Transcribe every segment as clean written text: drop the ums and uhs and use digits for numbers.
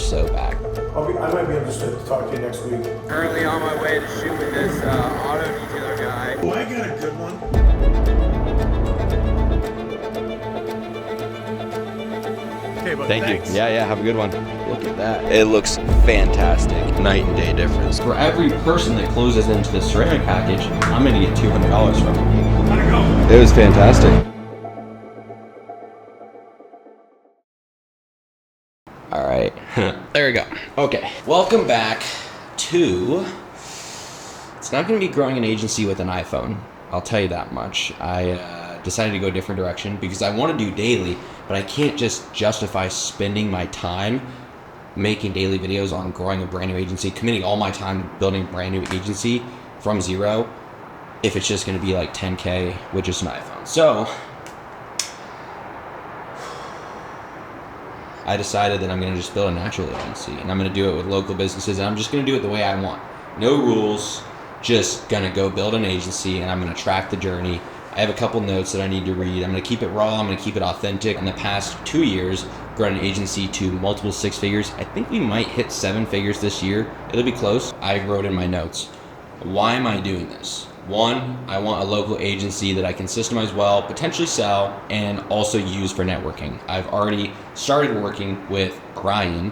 so back. I might be interested to talk to you next week. Currently on my way to shoot with this auto detailer guy. Oh, I got a good one. Okay, but Thank thanks. you. Yeah, have a good one. Look at that. It looks fantastic. Night and day difference. For every person that closes into the ceramic package, I'm gonna get $200 from it. Gotta go. It was fantastic. All right, there we go. Okay, welcome back to, it's not gonna be growing an agency with an iPhone. I'll tell you that much. I decided to go a different direction because I want to do daily, but I can't just justify spending my time making daily videos on growing a brand new agency, committing all my time building a brand new agency from zero, if it's just gonna be like 10K with just an iPhone. So, I decided that I'm going to just build a natural agency, and I'm going to do it with local businesses, and I'm just going to do it the way I want. No rules, just going to go build an agency, and I'm going to track the journey. I have a couple notes that I need to read. I'm going to keep it raw. I'm going to keep it authentic. In the past 2 years, grown an agency to multiple six figures. I think we might hit 7 figures this year. It'll be close. I wrote in my notes, why am I doing this? One, I want a local agency that I can systemize well, potentially sell, and also use for networking. I've already started working with Brian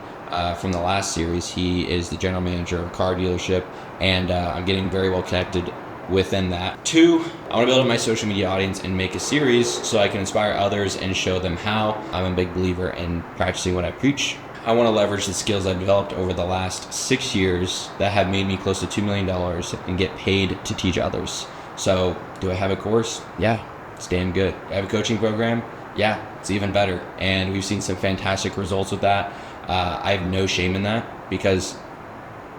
from the last series. He is the general manager of a car dealership, and I'm getting very well connected within that. Two, I want to build up my social media audience and make a series so I can inspire others and show them how. I'm a big believer in practicing what I preach. I want to leverage the skills I've developed over the last 6 years that have made me close to $2 million and get paid to teach others. So, do I have a course? Yeah, it's damn good. Do I have a coaching program? Yeah, it's even better. And we've seen some fantastic results with that. I have no shame in that because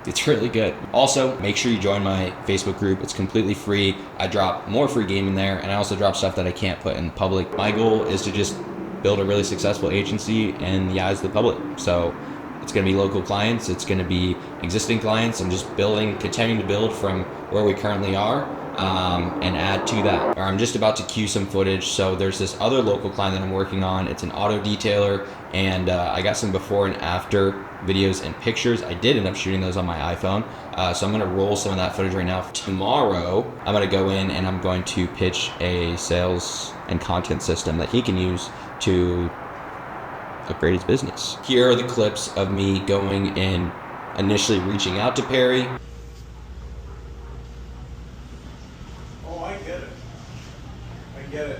it's really good. Also, make sure you join my Facebook group. It's completely free. I drop more free game in there, and I also drop stuff that I can't put in public. My goal is to just build a really successful agency in the eyes of the public. So it's going to be local clients, it's going to be existing clients, and just continuing to build from where we currently are and add to that. I'm just about to cue some footage. So there's this other local client that I'm working on. It's an auto detailer, and I got some before and after videos and pictures. I did end up shooting those on my iPhone. So I'm going to roll some of that footage right now. Tomorrow, I'm going to go in and I'm going to pitch a sales and content system that he can use to upgrade his business. Here are the clips of me going and initially reaching out to Perry. Oh, I get it.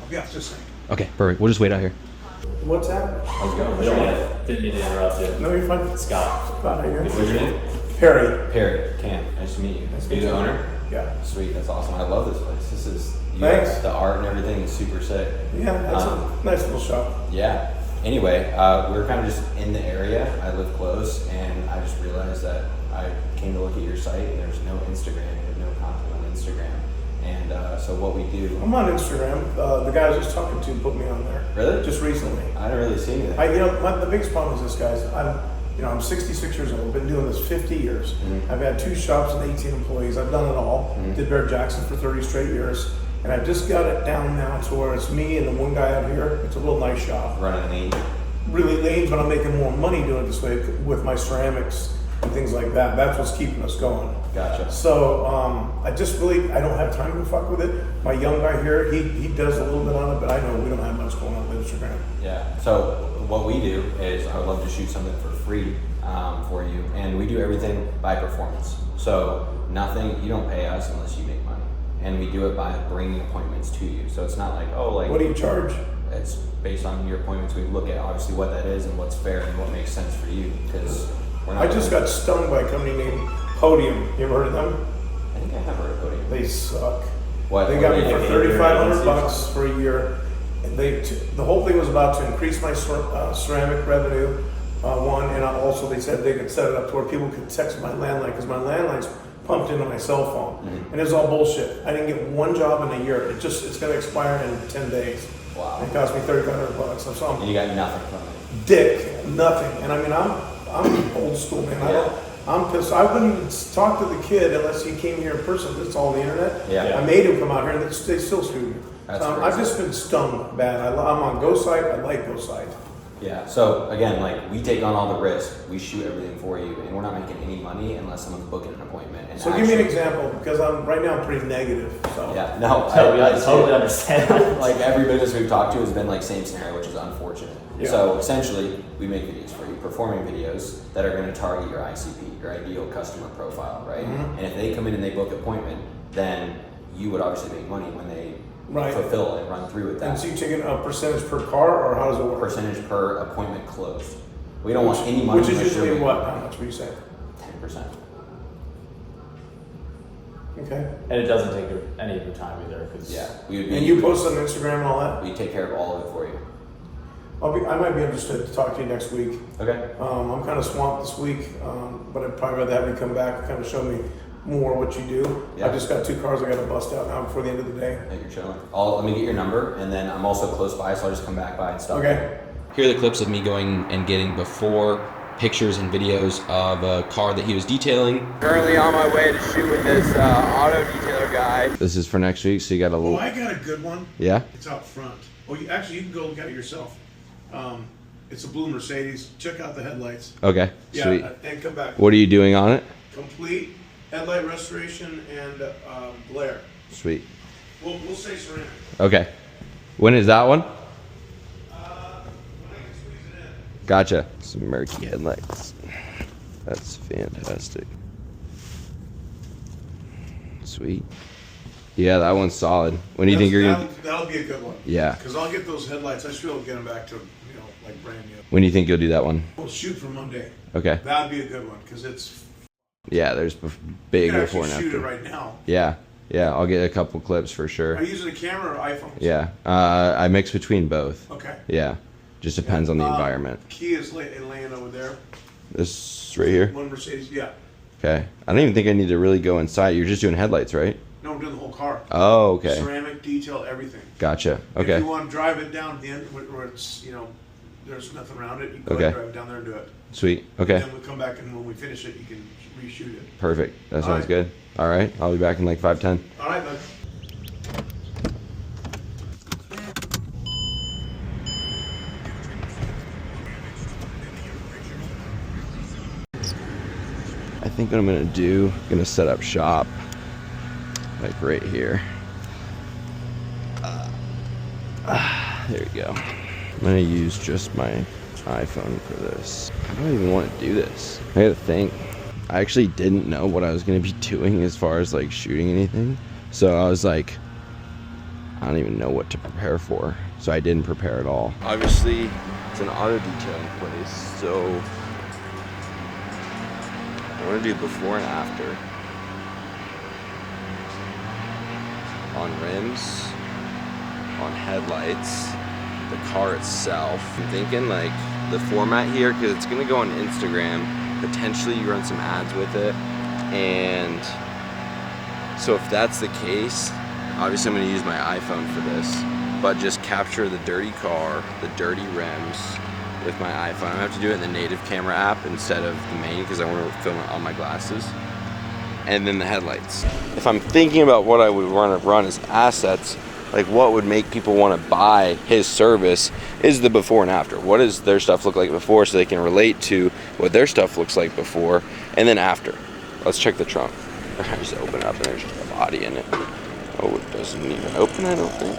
I'll be off just a second. Okay, perfect. We'll just wait out here. What's that? How's it going? We don't want to didn't mean to interrupt you. No, you're fine. Scott. Scott, how you What's doing? your name? Perry. Perry. Cam. Nice to meet you. Nice to Are you meet the you. owner? Yeah. Sweet. That's awesome. I love this place. This is Thanks. The art and everything is super sick. Yeah, that's a nice little shop. Yeah. Anyway, we were kind of just in the area. I live close, and I just realized that I came to look at your site, and there's no Instagram. There's no content on Instagram. And so what we do. I'm on Instagram. The guy I was just talking to put me on there. Really? Just recently. I don't really see anything. The biggest problem is this, guys. I'm 66 years old. I've been doing this 50 years. Mm-hmm. I've had 2 shops and 18 employees. I've done it all. Mm-hmm. Did Bear Jackson for 30 straight years. And I've just got it down now to where it's me and the one guy out here. It's a little nice shop. Running lean. Really lean, but I'm making more money doing it this way with my ceramics and things like that. That's what's keeping us going. Gotcha. So I don't have time to fuck with it. My young guy here, he does a little bit on it, but I know we don't have much going on with Instagram. Yeah. So what we do is I would love to shoot something for free for you, and we do everything by performance. So nothing, you don't pay us unless you make money, and we do it by bringing appointments to you. So it's not like What do you charge? It's based on your appointments. We look at obviously what that is and what's fair and what makes sense for you because we're not. I just got stung by a company named Podium. You ever heard of them? I think I have heard of Podium. They suck. What? They got me for $3,500 for a year, and the whole thing was about to increase my ceramic revenue. And also they said they could set it up to where people could text my landline because my landline's pumped into my cell phone, and it's all bullshit. I didn't get one job in a year. It's going to expire in 10 days. Wow. It cost me $3,500. So And you got nothing from it. dick, nothing. And I mean, I'm old school, man. I'm pissed. I wouldn't even talk to the kid unless he came here in person. It's all on the internet. Yeah. I made him come out here, and they still screwed me. That's I've just been stung bad. I'm on Go Site. I like Go Site. Yeah, so again, like we take on all the risk, we shoot everything for you, and we're not making any money unless someone's booking an appointment. And So give me an example, because right now I'm pretty negative. So Yeah, no, I totally understand. like every business we've talked to has been like same scenario, which is unfortunate. Yeah. So essentially, we make videos for you, performing videos that are going to target your ICP, your ideal customer profile, right? Mm-hmm. And if they come in and they book an appointment, then you would obviously make money when they Right. fulfill and run through with that. And so you taking a percentage per car, or how does it work? Percentage per appointment closed. We don't want any money. Which is unless usually you're what? How much would you say? 10%. Okay. And it doesn't take any of your time either. Cause Yeah, we would be. And you post on Instagram and all that? We take care of all of it for you. I might be interested to talk to you next week. Okay. I'm kind of swamped this week, but I'd probably rather have you come back and kind of show me more what you do. Yeah. I just got 2 cars I got to bust out now before the end of the day. Hey, you're chilling. Let me get your number, and then I'm also close by, so I'll just come back by and stuff. Okay. Here are the clips of me going and getting before pictures and videos of a car that he was detailing. Currently on my way to shoot with this auto detailer guy. This is for next week, so you got a Oh, little. I got a good one. Yeah? It's out front. Oh, you can go look at it yourself. It's a blue Mercedes. Check out the headlights. Okay, Yeah, sweet. and come back. What are you doing on it? Complete headlight restoration and glare. Sweet. We'll say ceramic. Okay. When is that one? When I can squeeze it in. Gotcha. Some murky headlights. That's fantastic. Sweet. Yeah, that one's solid. When do you think you're gonna? That'll be a good one. Yeah. Because I'll get those headlights. I should be able to get them back to like brand new. When do you think you'll do that one? We'll shoot for Monday. Okay. That'd be a good one because it's. Yeah, there's You big can before actually and shoot after. it right now. Yeah, yeah. I'll get a couple clips for Are sure. you using a camera or iPhone? Yeah. I mix between both. Okay. Yeah. Just depends on the environment. Key is laying over there. This right here. One Mercedes. Yeah. Okay. I don't even think I need to really go inside. You're just doing headlights, right? No, I'm doing the whole car. Oh, okay. Ceramic, detail, everything. Gotcha. If Okay. you want to drive it down to the end where it's there's nothing around it, you can go Okay. ahead and drive it down there and do it. Sweet. Okay. Then we'll come back and when we finish it, you can reshoot it. Perfect. That All sounds right. good. All right. I'll be back in like 5-10. All right, bud. I think what I'm gonna set up shop like right here. There we go. I'm gonna use just my iPhone for this. I don't even want to do this. I gotta think. I actually didn't know what I was gonna be doing as far as like shooting anything. So I was like, I don't even know what to prepare for. So I didn't prepare at all. Obviously, it's an auto detailing place, so I want to do before and after on rims, on headlights, the car itself. I'm thinking like the format here, because it's gonna go on Instagram, potentially you run some ads with it, and so if that's the case, obviously I'm gonna use my iPhone for this, but just capture the dirty car, the dirty rims, with my iPhone. I have to do it in the native camera app instead of the main because I want to film it on my glasses. And then the headlights. If I'm thinking about what I would want to run as assets, like what would make people want to buy his service is the before and after. What does their stuff look like before so they can relate to what their stuff looks like before, and then after. Let's check the trunk. I just open it up and there's just a body in it. Oh, it doesn't even open, I don't think.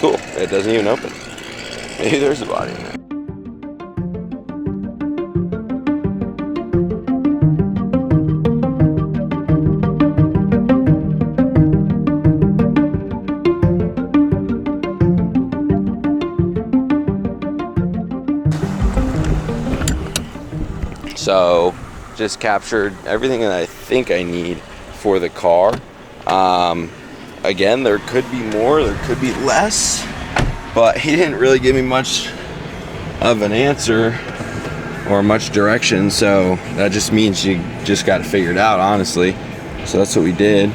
Cool, it doesn't even open. Maybe there's a body in there. So, just captured everything that I think I need for the car. Again, there could be more, there could be less, but he didn't really give me much of an answer or much direction, so that just means you just got to figure it out, honestly. So that's what we did.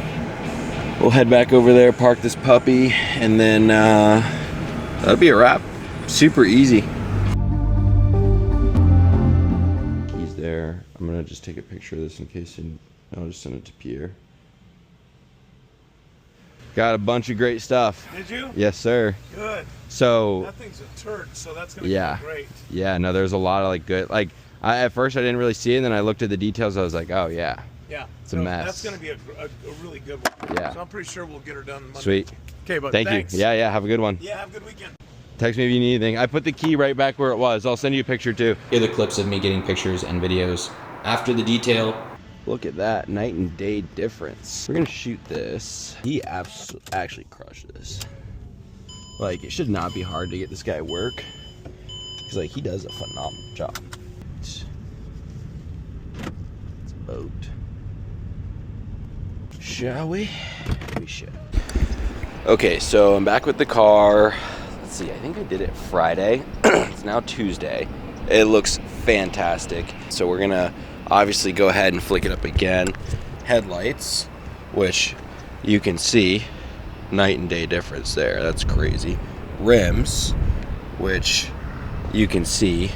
We'll head back over there, park this puppy, and then that'll be a wrap. Super easy. Keys there. I'm gonna just take a picture of this in case I'll just send it to Pierre. Got a bunch of great stuff. Did you? Yes, sir. Good. So That thing's a turd, so that's gonna yeah, be great. yeah. No, there's a lot of like good. Like at first I didn't really see it, and then I looked at the details. I was like, oh yeah. Yeah. It's a mess. That's gonna be a really good one. Yeah. So I'm pretty sure we'll get her done Monday. Sweet. Okay, but Thank thanks. you. Yeah. Have a good one. Yeah. Have a good weekend. Text me if you need anything. I put the key right back where it was. I'll send you a picture too. Here are the clips of me getting pictures and videos after the detail. Look at that night and day difference. We're gonna shoot this. He actually crushed this. Like, it should not be hard to get this guy work, because like he does a phenomenal job. It's a boat. Shall we? We should. Okay, so I'm back with the car. Let's see, I think I did it Friday. It's now Tuesday. It looks fantastic. So we're gonna obviously go ahead and flick it up again. Headlights, which you can see night and day difference there. That's crazy. Rims, which you can see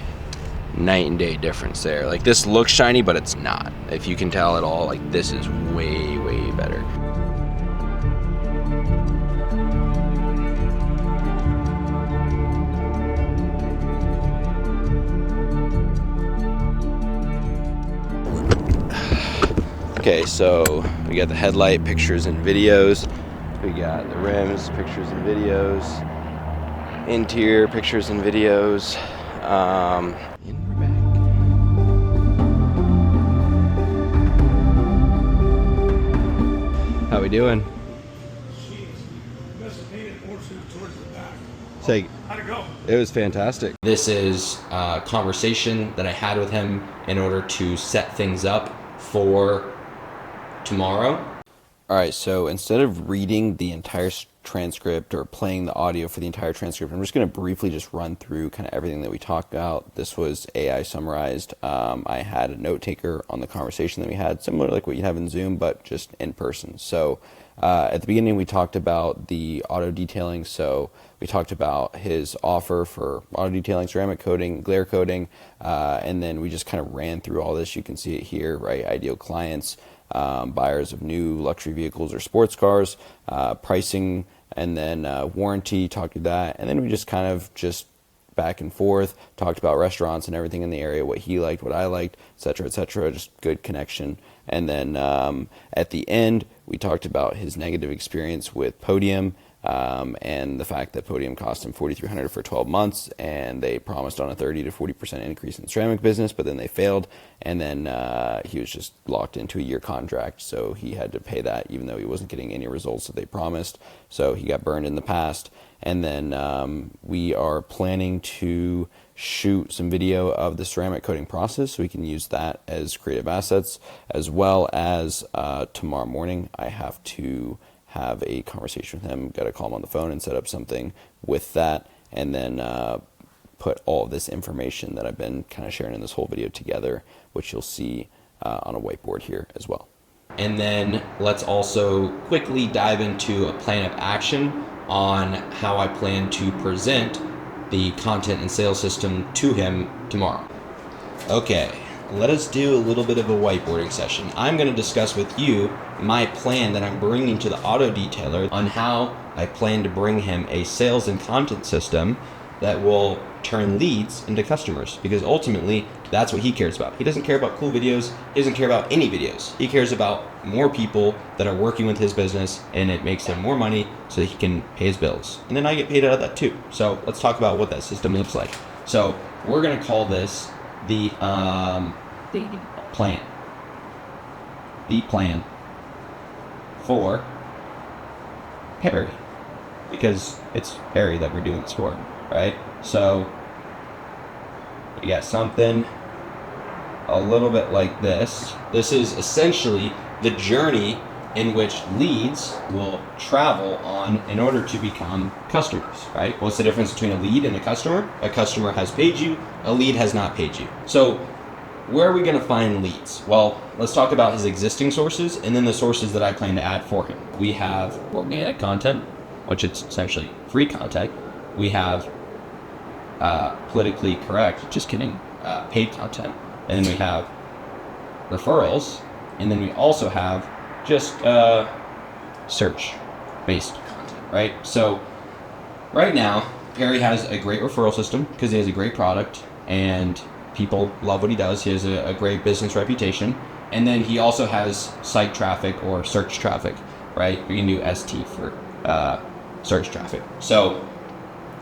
night and day difference there. Like, this looks shiny, but it's not. If you can tell at all, like, this is way, way better. Okay, so we got the headlight pictures and videos. We got the rims, pictures and videos. Interior pictures and videos. And we're back. How we doing? Say, How'd it go? it was fantastic. This is a conversation that I had with him in order to set things up for tomorrow. All right, so instead of reading the entire transcript or playing the audio for the entire transcript, I'm just going to briefly just run through kind of everything that we talked about. This was AI summarized. I had a note taker on the conversation that we had, similar like what you have in Zoom, but just in person. So at the beginning, we talked about the auto detailing. So we talked about his offer for auto detailing, ceramic coating, glare coating, and then we just kind of ran through all this. You can see it here, right? Ideal clients, buyers of new luxury vehicles or sports cars, pricing, and then warranty, talked to that. And then we just kind of just back and forth, talked about restaurants and everything in the area, what he liked, what I liked, et cetera, just good connection. And then at the end, we talked about his negative experience with Podium, and the fact that Podium cost him $4,300 for 12 months, and they promised on a 30 to 40% increase in the ceramic business, but then they failed, and then he was just locked into a year contract, so he had to pay that even though he wasn't getting any results that they promised, so he got burned in the past. And then we are planning to shoot some video of the ceramic coating process so we can use that as creative assets, as well as tomorrow morning I have to have a conversation with him, got to call him on the phone and set up something with that, and then put all of this information that I've been kind of sharing in this whole video together, which you'll see on a whiteboard here as well. And then let's also quickly dive into a plan of action on how I plan to present the content and sales system to him tomorrow. Okay, let us do a little bit of a whiteboarding session. I'm going to discuss with you my plan that I'm bringing to the auto detailer on how I plan to bring him a sales and content system that will turn leads into customers, because ultimately that's what he cares about. He doesn't care about cool videos. He doesn't care about any videos. He cares about more people that are working with his business, and it makes him more money so that he can pay his bills. And then I get paid out of that too. So let's talk about what that system looks like. So we're going to call this the plan. The plan for Harry, because it's Harry that we're doing this for, right? So you got something a little bit like this. This is essentially the journey in which leads will travel on in order to become customers, right? What's the difference between a lead and a customer? A customer has paid you, a lead has not paid you. So where are we going to find leads? Well, let's talk about his existing sources and then the sources that I plan to add for him. We have organic content, which is essentially free content. We have politically correct, just kidding, paid content. And then we have referrals, and then we also have just search-based content, right? So right now, Perry has a great referral system because he has a great product and people love what he does. He has a great business reputation. And then he also has site traffic or search traffic, right? We can do ST for search traffic. So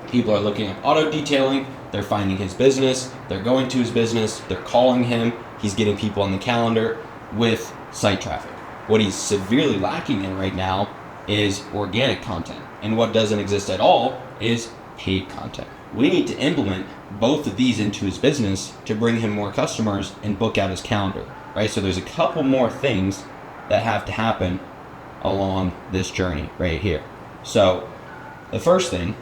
people are looking at auto detailing, they're finding his business, they're going to his business, they're calling him, he's getting people on the calendar with site traffic. What he's severely lacking in right now is organic content. And what doesn't exist at all is paid content. We need to implement both of these into his business to bring him more customers and book out his calendar, right? So there's a couple more things that have to happen along this journey right here. So the first thing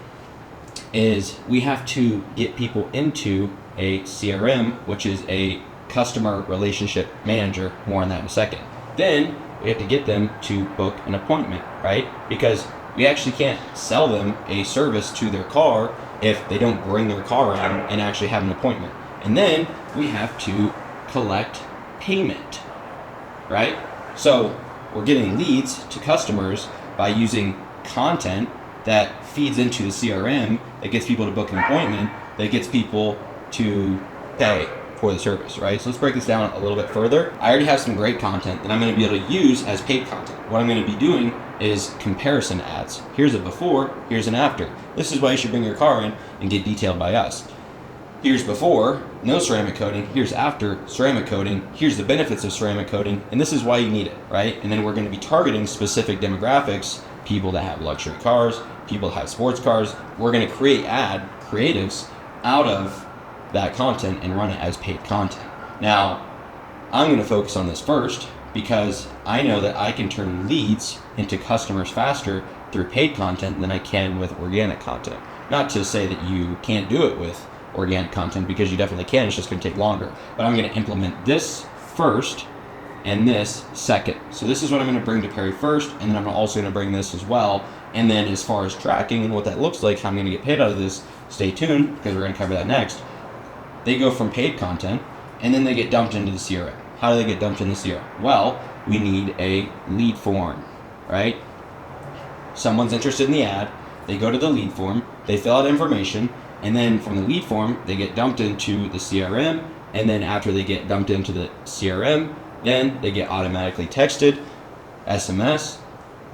is we have to get people into a CRM, which is a customer relationship manager. More on that in a second. Then we have to get them to book an appointment, right? Because we actually can't sell them a service to their car if they don't bring their car in and actually have an appointment. And then we have to collect payment, right? So we're getting leads to customers by using content that feeds into the CRM that gets people to book an appointment, that gets people to pay for the service, right? So let's break this down a little bit further. I already have some great content that I'm going to be able to use as paid content. What I'm going to be doing is comparison ads. Here's a before, here's an after. This is why you should bring your car in and get detailed by us. Here's before, no ceramic coating. Here's after, ceramic coating. Here's the benefits of ceramic coating, and this is why you need it, right? And then we're going to be targeting specific demographics, people that have luxury cars, people that have sports cars. We're going to create ad creatives out of that content and run it as paid content. Now, I'm going to focus on this first because I know that I can turn leads into customers faster through paid content than I can with organic content. Not to say that you can't do it with organic content, because you definitely can, it's just going to take longer. But I'm going to implement this first and this second. So this is what I'm going to bring to Perry first, and then I'm also going to bring this as well. And then as far as tracking and what that looks like, how I'm going to get paid out of this, stay tuned, because we're going to cover that next. They go from paid content, and then they get dumped into the CRM. How do they get dumped in the CRM? Well, we need a lead form, right? Someone's interested in the ad, they go to the lead form, they fill out information, and then from the lead form, they get dumped into the CRM, and then after they get dumped into the CRM, then they get automatically texted, SMS,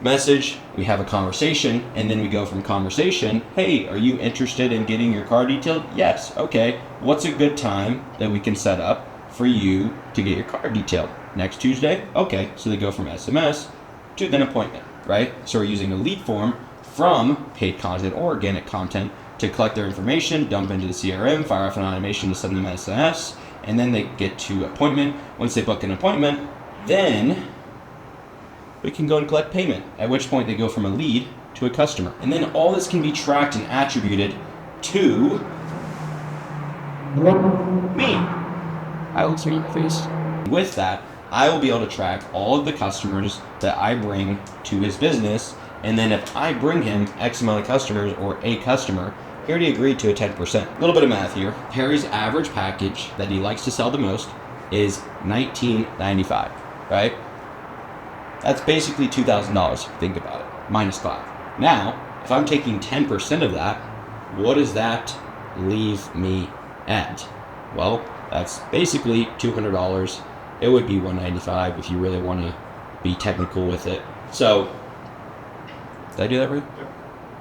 message, we have a conversation, and then we go from conversation, hey, are you interested in getting your car detailed? Yes. Okay, what's a good time that we can set up for you to get your car detailed? Next Tuesday? Okay, so they go from SMS to an appointment, right? So we're using a lead form from paid content or organic content to collect their information, dump into the CRM, fire off an automation to send them SMS, and then they get to appointment. Once they book an appointment, then we can go and collect payment, at which point they go from a lead to a customer. And then all this can be tracked and attributed to me. I will see your face. With that, I will be able to track all of the customers that I bring to his business, and then if I bring him X amount of customers or a customer, he already agreed to a 10%. A little bit of math here. Perry's average package that he likes to sell the most is $19.95, right? That's basically $2,000 if you think about it, minus 5. Now, if I'm taking 10% of that, what does that leave me at? Well, that's basically $200. It would be $195 if you really want to be technical with it. So, did I do that right?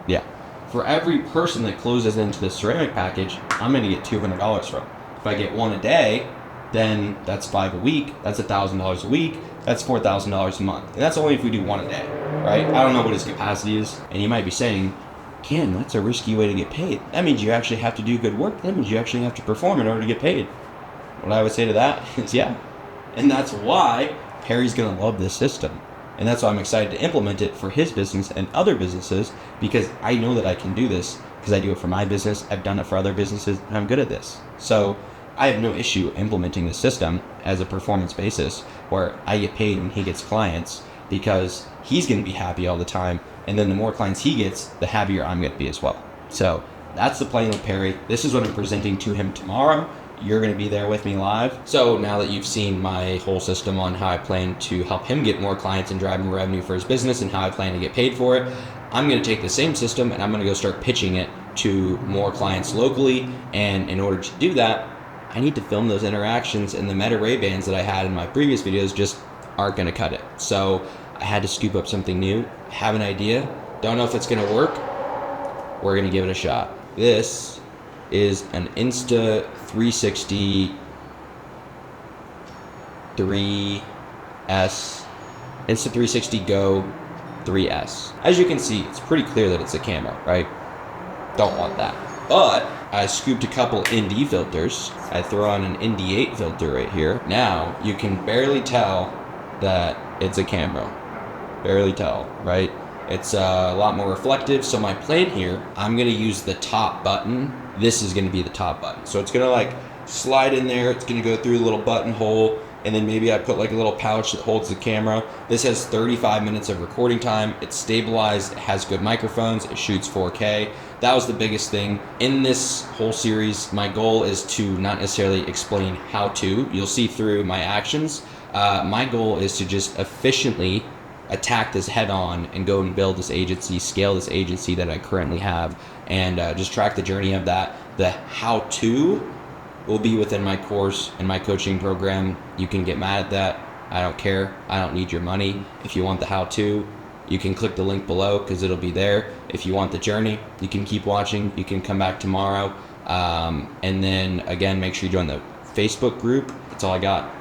Yeah. For every person that closes into the ceramic package, I'm going to get $200 from. If I get one a day, then that's 5 a week. That's $1,000 a week. That's $4,000 a month. And that's only if we do one a day, right? I don't know what his capacity is. And you might be saying, Ken, that's a risky way to get paid. That means you actually have to do good work. That means you actually have to perform in order to get paid. What I would say to that is, yeah. And that's why Perry's going to love this system. And that's why I'm excited to implement it for his business and other businesses, because I know that I can do this because I do it for my business. I've done it for other businesses, and I'm good at this. So I have no issue implementing the system as a performance basis where I get paid and he gets clients, because he's going to be happy all the time. And then the more clients he gets, the happier I'm going to be as well. So that's the plan with Perry. This is what I'm presenting to him tomorrow. you're going to be there with me live. So now that you've seen my whole system on how I plan to help him get more clients and drive more revenue for his business and how I plan to get paid for it, I'm going to take the same system and I'm going to go start pitching it to more clients locally. And in order to do that, I need to film those interactions, and the Meta Ray-Bans that I had in my previous videos just aren't going to cut it. So I had to scoop up something new, have an idea, don't know if it's going to work. We're going to give it a shot. This is an Insta 360 3S, Insta 360 Go 3S. As you can see, it's pretty clear that it's a camera, right? Don't want that. But I scooped a couple ND filters. I throw on an ND8 filter right here. Now you can barely tell that it's a camera. Barely tell, right? It's a lot more reflective. So my plan here, I'm gonna use the top button. This is gonna be the top button. So it's gonna like slide in there. It's gonna go through a little buttonhole, and then maybe I put like a little pouch that holds the camera. This has 35 minutes of recording time. It's stabilized, it has good microphones, it shoots 4K. That was the biggest thing. In this whole series, my goal is to not necessarily explain how to. You'll see through my actions. My goal is to just efficiently attack this head on and go and build this agency, scale this agency that I currently have, and just track the journey of that. The how to will be within my course and my coaching program. You can get mad at that. I don't care. I don't need your money. If you want the how to, you can click the link below because it'll be there. If you want the journey, you can keep watching. You can come back tomorrow. And then again, make sure you join the Facebook group. That's all I got.